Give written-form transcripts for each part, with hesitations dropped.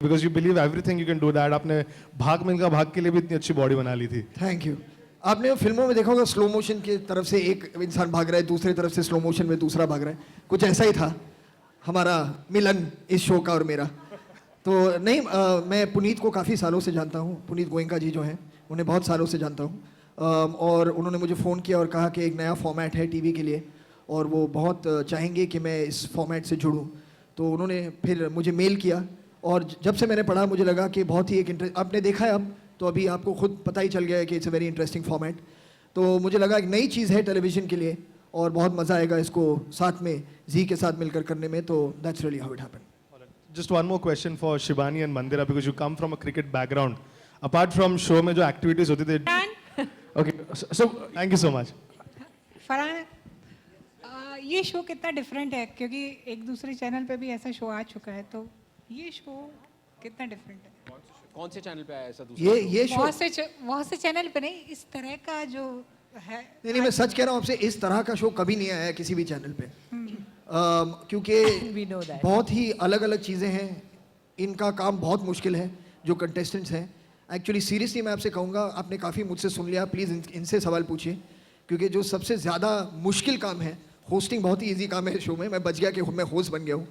because you believe everything you can do that. आपने भाग मिल्खा भाग के लिए भी इतनी अच्छी बॉडी बना ली थी. Thank you. आपने फिल्मों में देखा होगा स्लो मोशन की तरफ से एक इंसान भाग रहा है, दूसरी तरफ से स्लो मोशन में दूसरा भाग रहा है. कुछ ऐसा ही था हमारा मिलन इस शो का और मेरा. तो नहीं, मैं पुनीत को काफ़ी सालों से जानता हूँ. पुनीत गोयनका जी जो हैं उन्हें बहुत सालों से जानता हूँ. और उन्होंने मुझे फ़ोन किया और कहा कि एक नया फॉर्मेट है टीवी के लिए और वो बहुत चाहेंगे कि मैं इस फॉर्मेट से जुड़ूं. तो उन्होंने फिर मुझे मेल किया और जब से मैंने पढ़ा मुझे लगा कि बहुत ही एक इंटरेस्ट. आपने देखा है अब तो अभी आपको खुद पता ही चल गया है कि it's a very interesting format. तो मुझे लगा एक नई चीज़ है टेलीविज़न के लिए और बहुत मज़ा आएगा इसको साथ में जी के साथ मिलकर करने में. तो that's really how it happened. Just one more question for Shivani and Mandira because you come from a cricket background. Apart from show में जो activities होती थी. Okay, so thank you so much. Farhan, ये शो कितना different है क्योंकि एक दूसरे चैनल पे भी ऐसा शो आ चुका है, तो ये शो कितना डिफरेंट है? कौन से चैनल पे आया ऐसा दूसरा? ये शो बहुत से चैनल पे नहीं, इस तरह का जो है. नहीं, मैं सच कह रहा हूँ आपसे, इस तरह का शो कभी नहीं आया है किसी भी चैनल पे. क्योंकि बहुत ही अलग अलग चीज़ें हैं. इनका काम बहुत मुश्किल है जो कंटेस्टेंट्स हैं. एक्चुअली सीरियसली मैं आपसे कहूँगा, आपने काफ़ी मुझसे सुन लिया, प्लीज़ इनसे सवाल पूछिए क्योंकि जो सबसे ज़्यादा मुश्किल काम है, होस्टिंग बहुत ही इजी काम है शो में. मैं बच गया कि मैं होस्ट बन गया हूँ.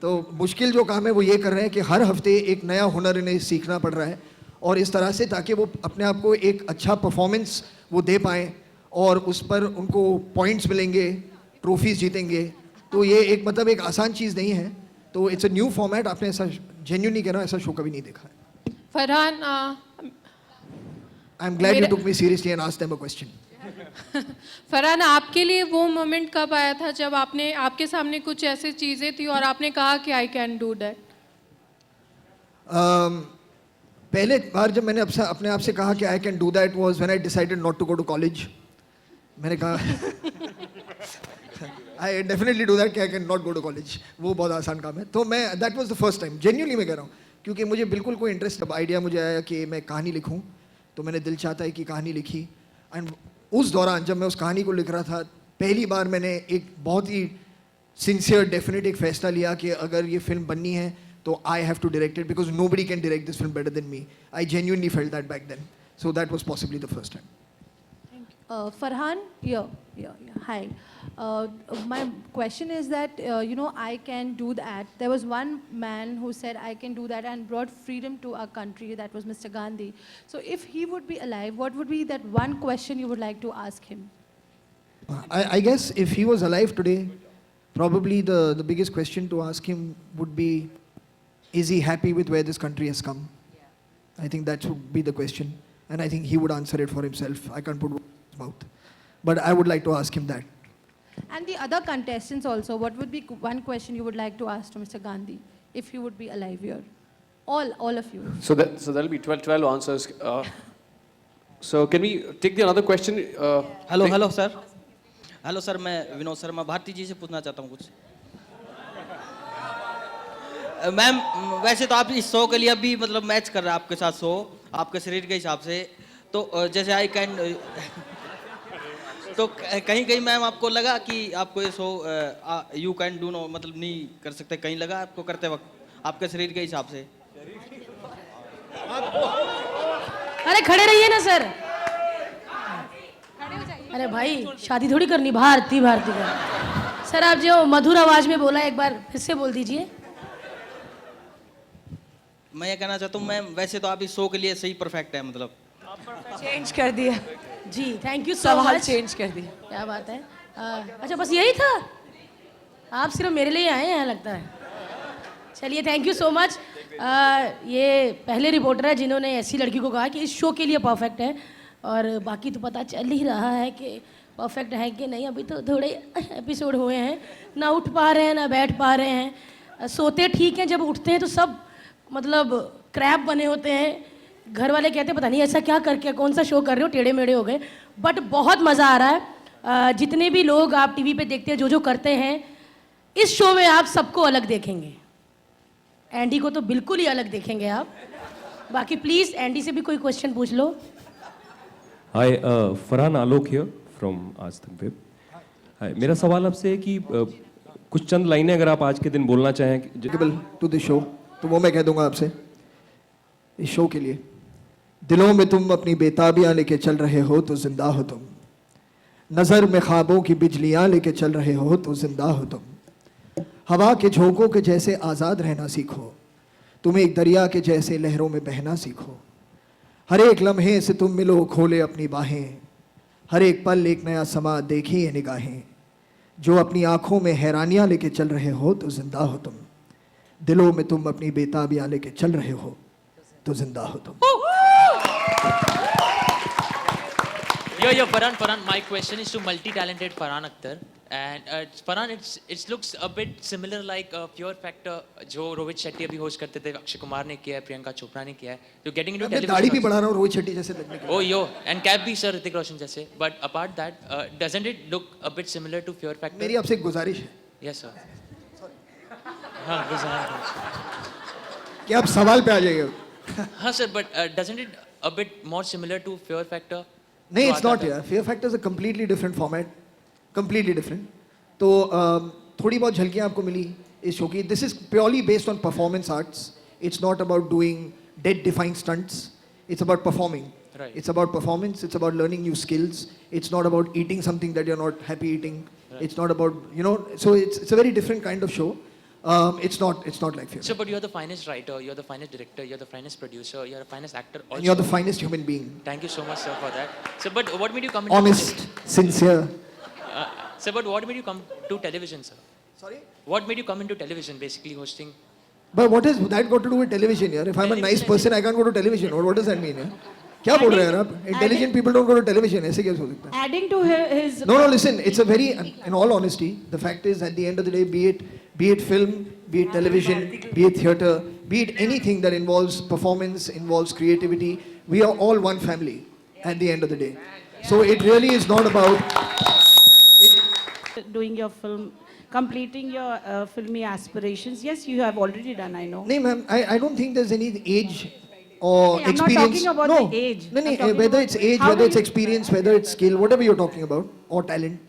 तो मुश्किल जो काम है वो ये कर रहे हैं कि हर हफ्ते एक नया हुनर इन्हें सीखना पड़ रहा है और इस तरह से ताकि वो अपने आप को एक अच्छा परफॉर्मेंस वो दे पाएँ और उस पर उनको पॉइंट्स मिलेंगे, ट्रॉफीज़ जीतेंगे. तो ये एक मतलब एक आसान चीज़ नहीं है. तो इट्स अ न्यू फॉर्मेट. आपने ऐसा जेन्युइनली कह रहा हूँ, ऐसा शो कभी नहीं देखा है. Farhan, I am glad you took me seriously and asked them a question. Farhan, आपके लिए वो मोमेंट कब आया था जब आपके सामने कुछ ऐसी चीजें थी और आपने कहा कि आई कैन डू दैट? पहले बार जब मैंने अपने आप से कहा कि I can do that was when I decided not to go to college. मैंने कहा आई डेफिनेटली डू दैट कि I can not go to college. वो बहुत आसान काम है. तो मैं that was the first time genuinely मैं कह रहा हूँ क्योंकि मुझे बिल्कुल कोई इंटरेस्ट, अब आइडिया मुझे आया कि मैं कहानी लिखूँ. तो मैंने दिल चाहता है कि कहानी लिखी. एंड उस दौरान जब मैं उस कहानी को लिख रहा था, पहली बार मैंने एक बहुत ही सिंसियर डेफिनेट एक फैसला लिया कि अगर ये फिल्म बननी है तो I have to direct it because nobody can direct this film better than me. I genuinely felt that back then. So that was possibly the first time. Farhan, hi. My question is that, I can do that. There was one man who said, I can do that and brought freedom to our country. That was Mr. Gandhi. So if he would be alive, what would be that one question you would like to ask him? I guess if he was alive today, probably the biggest question to ask him would be, is he happy with where this country has come? I think that should be the question. And I think he would answer it for himself. I can't put words in his mouth. But I would like to ask him that. And the other contestants also, what would be one question you would like to ask to Mr. Gandhi if he would be alive here? All of you. So that'll be 12 answers. So can we take the another question? Hello sir. Hello sir, मैं विनोद शर्मा भारती जी से पूछना चाहता हूँ कुछ. Ma'am, वैसे तो आप इस शो के लिए अभी मतलब मैच कर रहे हैं आपके साथ शो, आपके शरीर के हिसाब से. तो जैसे आई कैन तो कहीं कहीं मैम आपको लगा कि आपको ये show you can do no मतलब नहीं कर सकते, कहीं लगा आपको करते वक्त आपके शरीर के हिसाब से? अरे खड़े रहिए ना सर. अरे भाई, शादी थोड़ी करनी भारती का. सर आप जो मधुर आवाज में बोला एक बार फिर से बोल दीजिए. मैं ये कहना चाहता हूँ मैम, वैसे तो आप इस शो के लिए सही परफेक्ट है, मतलब चेंज कर दिया जी. Thank you so much. Change कर दिया. क्या बात है. अच्छा बस यही था. आप सिर्फ मेरे लिए आए हैं लगता है. चलिए, थैंक यू सो मच. ये पहले रिपोर्टर है जिन्होंने ऐसी लड़की को कहा कि इस शो के लिए परफेक्ट है. और बाकी तो पता चल ही रहा है कि परफेक्ट है कि नहीं. अभी तो थोड़े एपिसोड हुए हैं, ना उठ पा रहे हैं ना बैठ पा रहे हैं. सोते ठीक हैं, जब उठते हैं तो सब मतलब क्रैप बने होते हैं. घर वाले कहते हैं पता नहीं ऐसा क्या करके कौन सा शो कर रहे हो, टेढ़े मेढ़े हो गए. बट बहुत मज़ा आ रहा है. जितने भी लोग आप टीवी पे देखते हैं जो करते हैं, इस शो में आप सबको अलग देखेंगे. एंडी को तो बिल्कुल ही अलग देखेंगे आप. बाकी प्लीज़ एंडी से भी कोई क्वेश्चन पूछ लो. हाय, फरहान आलोक हियर फ्रॉम आज तक वेब. हाय, मेरा सवाल आपसे है कि कुछ चंद लाइनें अगर आप आज के दिन बोलना चाहें टू द शो, तो वो मैं कह दूंगा आपसे. इस शो के लिए। दिलों में तुम अपनी बेताबियां लेके चल रहे हो तो जिंदा हो तुम, नज़र में ख्वाबों की बिजलियां लेके चल रहे हो तो जिंदा हो तुम। हवा के झोंकों के जैसे आज़ाद रहना सीखो, तुम एक दरिया के जैसे लहरों में बहना सीखो। हर एक लम्हे से तुम मिलो खोले अपनी बाहें, हर एक पल एक नया समा देखी ये निगाहें। जो अपनी आंखों में हैरानियां लेके चल रहे हो तो जिंदा हो तुम, दिलों में तुम अपनी बेताबियां लेके चल रहे हो तो जिंदा हो तुम। Yo, Farhan, my question is to multi-talented Farhan Akhtar. And Farhan, it looks a bit similar like Pure Factor, जो रोहित शेट्टी अभी होस्ट करते थे, अक्षय कुमार ने किया है, प्रियंका चोपड़ा ने किया है. You're getting into मैं television. दाढ़ी भी बढ़ा रहा हूँ रोहित शेट्टी जैसे लगने के लिए। Oh, yo, and cap भी sir ऋतिक रोशन जैसे. But apart that, doesn't it look a bit similar to Pure Factor? मेरी आपसे एक गुजारिश है Yes, sir. हाँ, गुजारा. कि आप सवाल पे आ जाइए। हाँ sir, but doesn't it a bit more similar to Pure Factor? नहीं, जो इट्स आता नॉट था? यार, fear factor is a completely different format, completely different. तो थोड़ी बहुत झलकियाँ आपको मिली इस शो की। This is purely based on performance arts, it's not about doing dead defined stunts, it's about performing. Right. It's about performance, it's about learning new skills, it's not about eating something that you're not happy eating, it's not about, you know, so it's a very different kind of show. It's not like Fear. So, but you're the finest writer, you're the finest director, you're the finest producer, you're the finest actor also. And you're the finest human being. Thank you so much, sir, for that. So, but what made you come into Honest, sincere. Sir, but what made you come to television, sir? Sorry? What made you come into television, basically hosting? But what has that got to do with television, yaar? If I'm a nice person, I can't go to television. Or what does that mean, yaar? क्या बोल रहे हैं यार आप? Intelligent people don't go to television. ऐसे कैसे हो सकता है? Adding to his No, listen. It's a very, in all honesty, the fact is, at the end of the day, be it film, be it television, be it theatre, be it anything that involves performance, involves creativity, we are all one family at the end of the day. So it really is not about doing your film, completing your filmy aspirations. Yes, you have already done, I know. No, ma'am, I don't think there's any age or I'm not experience. talking about no, the age. No, I'm no, talking whether about it's age, how whether will it's you- experience, whether it's skill, whatever you're talking about, or talent.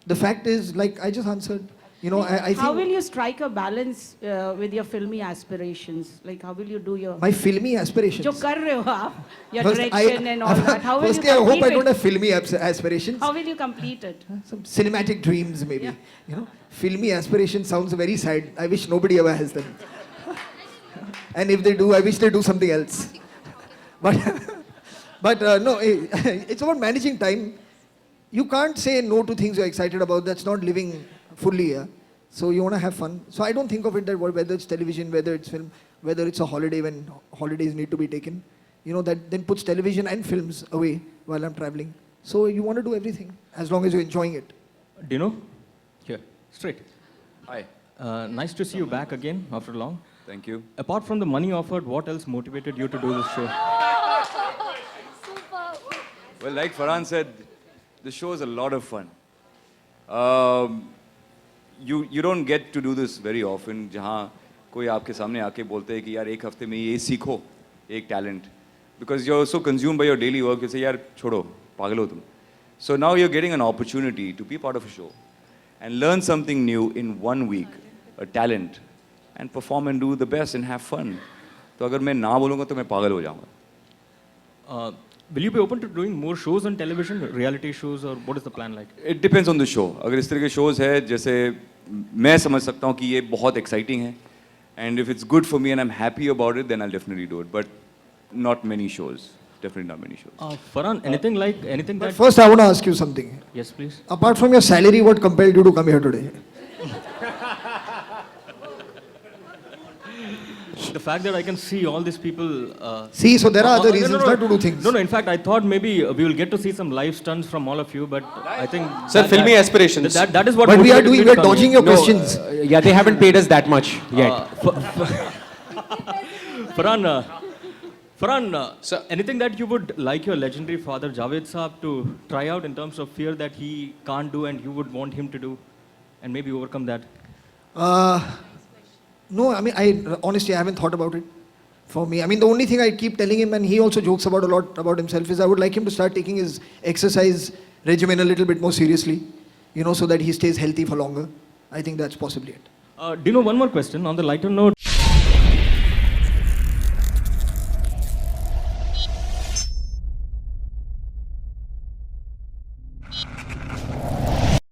The fact is, like I just answered, you know, I How will think you strike a balance with your filmy aspirations? Like, how will you do your... my filmy aspirations. जो कर रहे हो आप, your First, direction and all that. How will you firstly, I hope I complete don't it? have filmy aspirations. How will you complete it? Some cinematic dreams, maybe. You know, filmy aspirations sounds very sad. I wish nobody ever has them. And if they do, I wish they do something else. But no, it's about managing time. You can't say no to things you're excited about. That's not living fully. Yeah? So you want to have fun. So I don't think of it that whether it's television, whether it's film, whether it's a holiday when holidays need to be taken. You know, that then puts television and films away while I'm traveling. So you want to do everything as long as you're enjoying it. Dino? Here, straight. Hi. Nice to see you back again after long. Thank you. Apart from the money offered, what else motivated you to do this show? Well, like Farhan said, the show is a lot of fun. You don't get to do this very often. जहाँ कोई आपके सामने आके बोलते हैं कि यार एक हफ्ते में ये सीखो एक talent, because you're so consumed by your daily work, you say यार छोड़ो पागल हो तुम. So now you're getting an opportunity to be part of a show and learn something new in 1 week, a talent, and perform and do the best and have fun. तो अगर मैं ना बोलूँगा तो मैं पागल हो जाऊँगा. Will you be open to doing more shows on television, reality shows, or what is the plan like? It depends on the show. अगर इस तरह के shows है जैसे मैं समझ सकता हूँ कि ये बहुत exciting है, and if it's good for me and I'm happy about it, then I'll definitely do it. But not many shows. Definitely not many shows. Farhan, anything But that... first, I want to ask you something. Yes, please. Apart from your salary, what compelled you to come here today? The fact that I can see all these people... See, so there are other no, reasons not to do things. No, in fact, I thought maybe we will get to see some live stunts from all of you, but I think... Sir, filmy aspirations. That is what But we are motivated me doing, to we're come dodging here. your questions. Yeah, they haven't paid us that much yet. Farhan, Sir. anything that you would like your legendary father Javed Saab to try out in terms of fear that he can't do and you would want him to do and maybe overcome that? No, I mean, honestly, I haven't thought about it. For me, I mean, the only thing I keep telling him, and he also jokes about a lot about himself, is I would like him to start taking his exercise regimen a little bit more seriously, you know, so that he stays healthy for longer. I think that's possibly it. Do you know one more question on the lighter note?